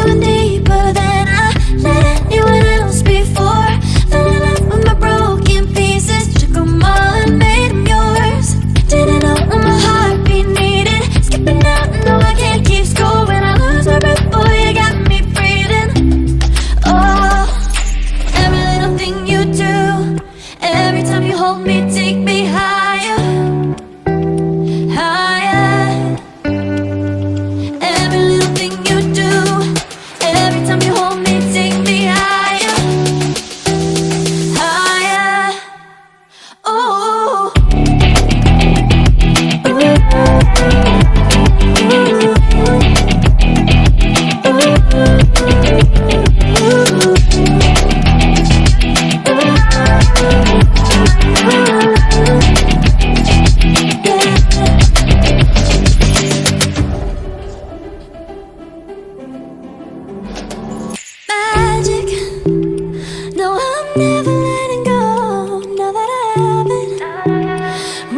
you in deeper than I let anyone else before. Fell in love with my broken pieces, took them all and made them yours. Didn't know what my heartbeat needed, skipping out, no I can't keep score. When I lose my breath, boy, you got me breathing. Oh, every little thing you do, every time you hold me, take me higher, higher. Every little thing you do, every time you hold me, take me higher, higher. Oh, magic. No, I'm never letting go. Now that I have it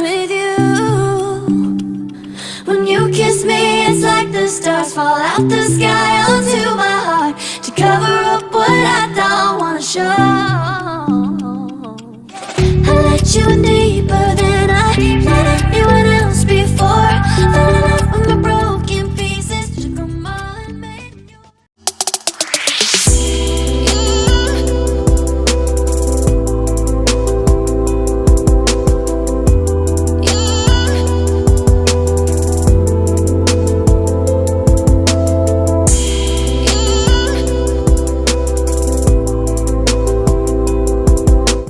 with you. When you kiss me, it's like the stars fall out the sky onto my heart to cover up what I don't wanna show. I let you in deeper than I